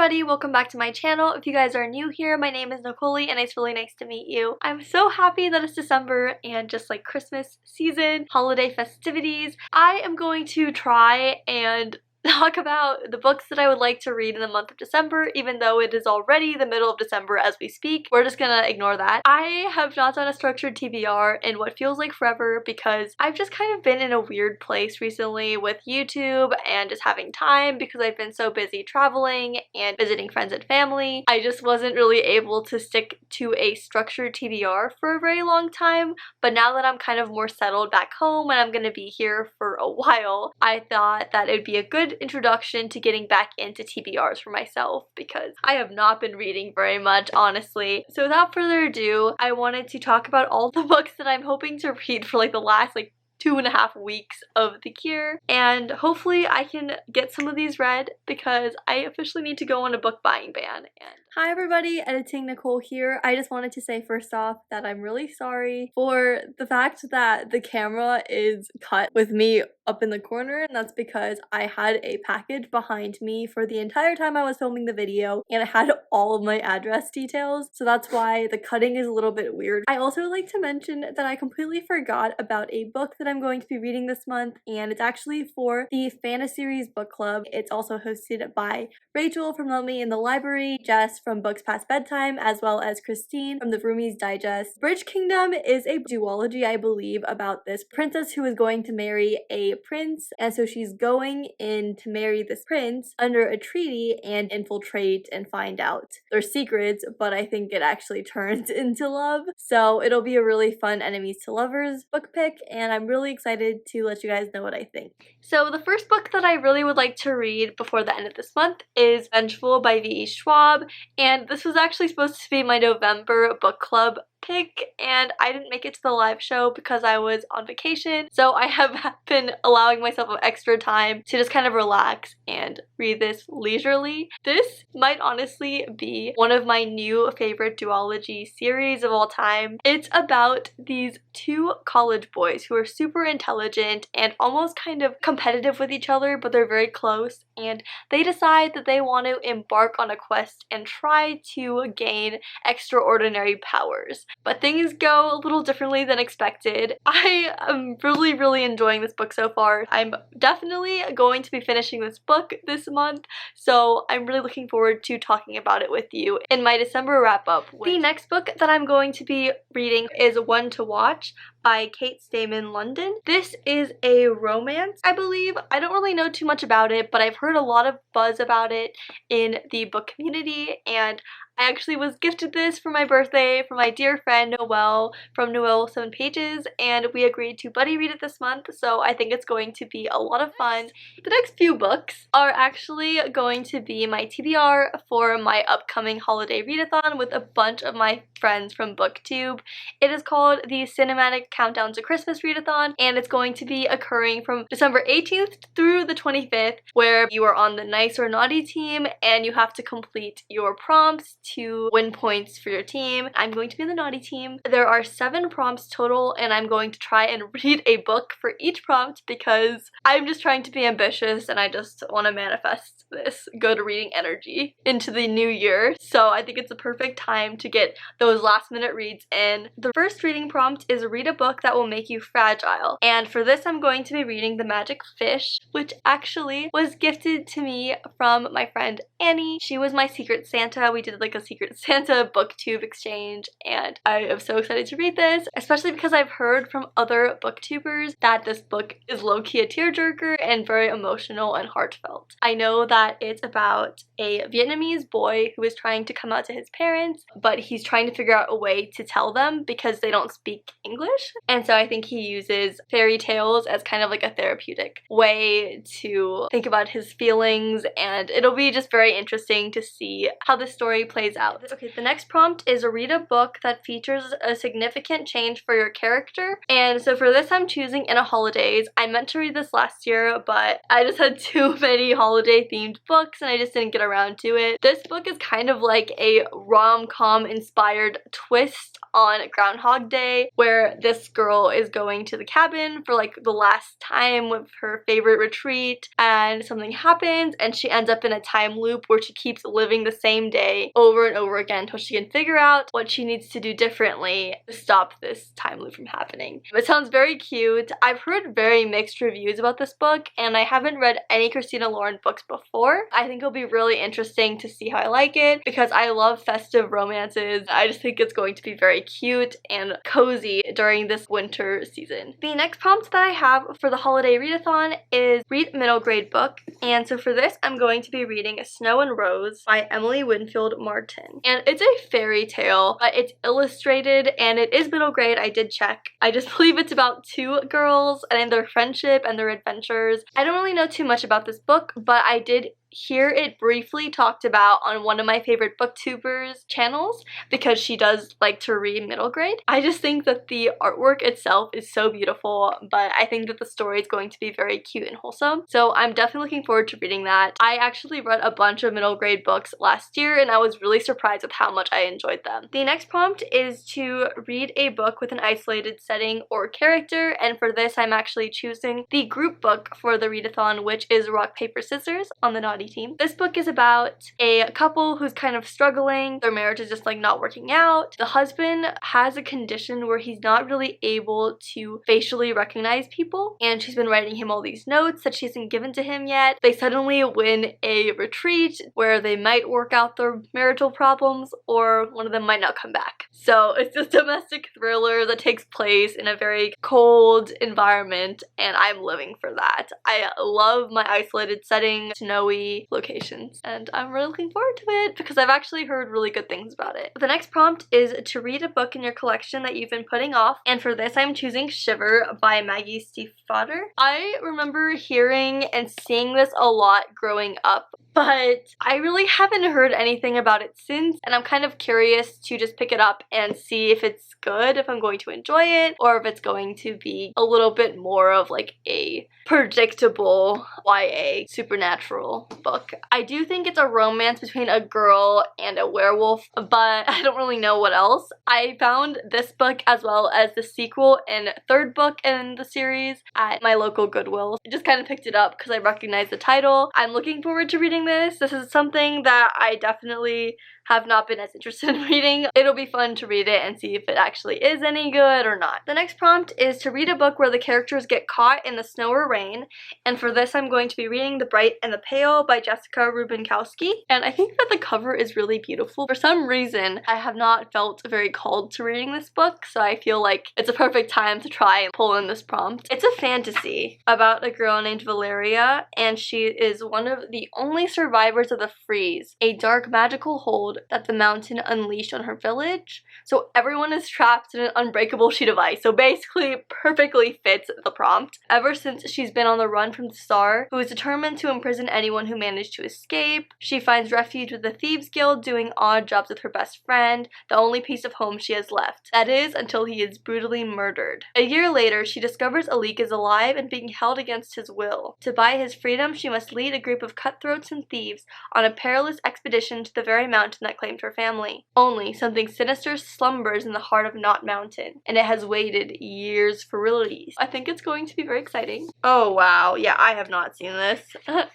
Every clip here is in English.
everybody, welcome back to my channel. If you guys are new here, my name is Nicole and it's really nice to meet you. I'm so happy that it's December and just like Christmas season, holiday festivities. I am going to try and talk about the books that I would like to read in the month of December, even though it is already the middle of December as we speak. We're just gonna ignore that. I have not done a structured TBR in what feels like forever because I've just kind of been in a weird place recently with YouTube and just having time because I've been so busy traveling and visiting friends and family. I just wasn't really able to stick to a structured TBR for a very long time, but now that I'm kind of more settled back home and I'm gonna be here for a while, I thought that it'd be a good introduction to getting back into TBRs for myself because I have not been reading very much, honestly. So without further ado, I wanted to talk about all the books that I'm hoping to read for like the last 2.5 weeks of the year, and hopefully I can get some of these read because I officially need to go on a book buying ban. And hi everybody, Editing Nicole here. I just wanted to say first off that I'm really sorry for the fact that the camera is cut with me up in the corner, and that's because I had a package behind me for the entire time I was filming the video and it had all of my address details, so that's why the cutting is a little bit weird. I also would like to mention that I completely forgot about a book that I'm going to be reading this month, and it's actually for the Fantasy Series book club. It's also hosted by Rachel from Love Me in the Library, Jess from Books Past Bedtime, as well as Christine from the Roomies Digest. Bridge Kingdom is a duology, I believe, about this princess who is going to marry a prince, and so she's going in to marry this prince under a treaty and infiltrate and find out their secrets, but I think it actually turns into love. So it'll be a really fun enemies to lovers book pick, and I'm really excited to let you guys know what I think. So the first book that I really would like to read before the end of this month is Vengeful by V.E. Schwab, and this was actually supposed to be my November book club pick, and I didn't make it to the live show because I was on vacation, so I have been allowing myself extra time to just kind of relax and read this leisurely. This might honestly be one of my new favorite duology series of all time. It's about these two college boys who are super intelligent and almost kind of competitive with each other, but they're very close, and they decide that they want to embark on a quest and try to gain extraordinary powers. But things go a little differently than expected. I am really enjoying this book so far. I'm definitely going to be finishing this book this month, so I'm really looking forward to talking about it with you in my December wrap-up. The next book that I'm going to be reading is One to Watch by Kate Stayman London. This is a romance, I believe. I don't really know too much about it, but I've heard a lot of buzz about it in the book community, and I actually was gifted this for my birthday from my dear friend Noelle from Noelle 7 Pages, and we agreed to buddy read it this month, so I think it's going to be a lot of fun. The next few books are actually going to be my TBR for my upcoming holiday readathon with a bunch of my friends from BookTube. It is called the Cinematic Countdown to Christmas Readathon, and it's going to be occurring from December 18th through the 25th, where you are on the nice or naughty team and you have to complete your prompts to win points for your team. I'm going to be in the naughty team. There are 7 prompts total, and I'm going to try and read a book for each prompt because I'm just trying to be ambitious and I just want to manifest this good reading energy into the new year. So I think it's a perfect time to get those last minute reads in. The first reading prompt is read a book that will make you fragile, and for this I'm going to be reading The Magic Fish, which actually was gifted to me from my friend Annie. She was my Secret Santa. We did a Secret Santa booktube exchange, and I am so excited to read this, especially because I've heard from other booktubers that this book is low-key a tearjerker and very emotional and heartfelt. I know that it's about a Vietnamese boy who is trying to come out to his parents, but he's trying to figure out a way to tell them because they don't speak English, and so I think he uses fairy tales as kind of like a therapeutic way to think about his feelings, and it'll be just very interesting to see how this story plays plays out. Okay, the next prompt is read a book that features a significant change for your character. And so for this, I'm choosing In a Holidays. I meant to read this last year, but I just had too many holiday themed books and I just didn't get around to it. This book is kind of like a rom-com inspired twist on Groundhog Day, where this girl is going to the cabin for like the last time with her favorite retreat, and something happens and she ends up in a time loop where she keeps living the same day over and over again until she can figure out what she needs to do differently to stop this time loop from happening. It sounds very cute. I've heard very mixed reviews about this book and I haven't read any Christina Lauren books before. I think it'll be really interesting to see how I like it because I love festive romances. I just think it's going to be very cute and cozy during this winter season. The next prompt that I have for the holiday readathon is read middle grade book, and so for this I'm going to be reading Snow and Rose by Emily Winfield Martin. And it's a fairy tale, but it's illustrated and it is middle grade. I did check. I just believe it's about two girls and their friendship and their adventures. I don't really know too much about this book, but I did hear it briefly talked about on one of my favorite booktubers channels because she does like to read middle grade. I just think that the artwork itself is so beautiful, but I think that the story is going to be very cute and wholesome. So I'm definitely looking forward to reading that. I actually read a bunch of middle grade books last year and I was really surprised with how much I enjoyed them. The next prompt is to read a book with an isolated setting or character, and for this I'm actually choosing the group book for the readathon, which is Rock, Paper, Scissors on the Naughty Team. This book is about a couple who's kind of struggling. Their marriage is just like not working out. The husband has a condition where he's not really able to facially recognize people, and she's been writing him all these notes that she hasn't given to him yet. They suddenly win a retreat where they might work out their marital problems, or one of them might not come back. So it's a domestic thriller that takes place in a very cold environment, and I'm living for that. I love my isolated setting, snowy locations, and I'm really looking forward to it because I've actually heard really good things about it. The next prompt is to read a book in your collection that you've been putting off, and for this I'm choosing Shiver by Maggie Stiefvater. I remember hearing and seeing this a lot growing up, but I really haven't heard anything about it since, and I'm kind of curious to just pick it up and see if it's good, if I'm going to enjoy it, or if it's going to be a little bit more of like a predictable YA supernatural book. I do think it's a romance between a girl and a werewolf, but I don't really know what else. I found this book as well as the sequel and third book in the series at my local Goodwill. I just kind of picked it up because I recognized the title. I'm looking forward to reading this. This is something that I definitely have not been as interested in reading. It'll be fun to read it and see if it actually is any good or not. The next prompt is to read a book where the characters get caught in the snow or rain, and for this I'm going to be reading The Bright and the Pale by Jessica Rubinkowski, and I think that the cover is really beautiful. For some reason I have not felt very called to reading this book, so I feel like it's a perfect time to try and pull in this prompt. It's a fantasy about a girl named Valeria, and she is one of the only survivors of the freeze, a dark magical hold that the mountain unleashed on her village. So everyone is trapped in an unbreakable sheet of ice. So basically it perfectly fits the prompt. Ever since she's been on the run from the Star, who is determined to imprison anyone who managed to escape, she finds refuge with the Thieves Guild, doing odd jobs with her best friend, the only piece of home she has left. That is, until he is brutally murdered. A year later, she discovers Alik is alive and being held against his will. To buy his freedom, she must lead a group of cutthroats and thieves on a perilous expedition to the very mountain that claimed her family. Only something sinister slumbers in the heart of Knot Mountain, and it has waited years for release. I think it's going to be very exciting. Oh wow, yeah, I have not seen this.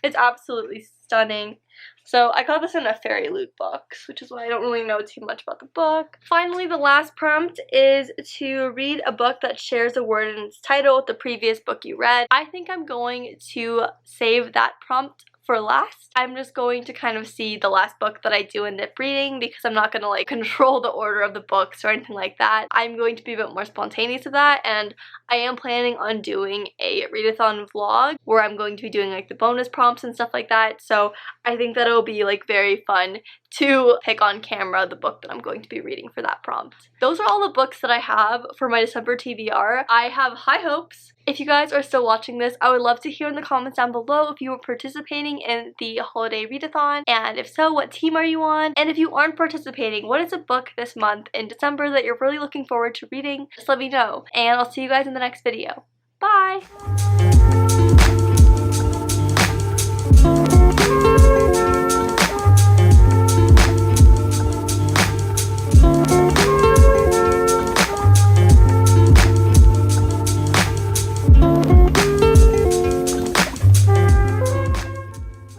It's absolutely stunning. So I got this in a Fairy Loot box, which is why I don't really know too much about the book. Finally, the last prompt is to read a book that shares a word in its title with the previous book you read. I think I'm going to save that prompt for last. I'm just going to kind of see the last book that I do end up reading because I'm not going to like control the order of the books or anything like that. I'm going to be a bit more spontaneous with that, and I am planning on doing a readathon vlog where I'm going to be doing like the bonus prompts and stuff like that. So I think that it'll be like very fun to pick on camera the book that I'm going to be reading for that prompt. Those are all the books that I have for my December TBR. I have high hopes. If you guys are still watching this, I would love to hear in the comments down below if you were participating in the holiday readathon, and if so, what team are you on? And if you aren't participating, what is a book this month in December that you're really looking forward to reading? Just let me know, and I'll see you guys in the next video. Bye!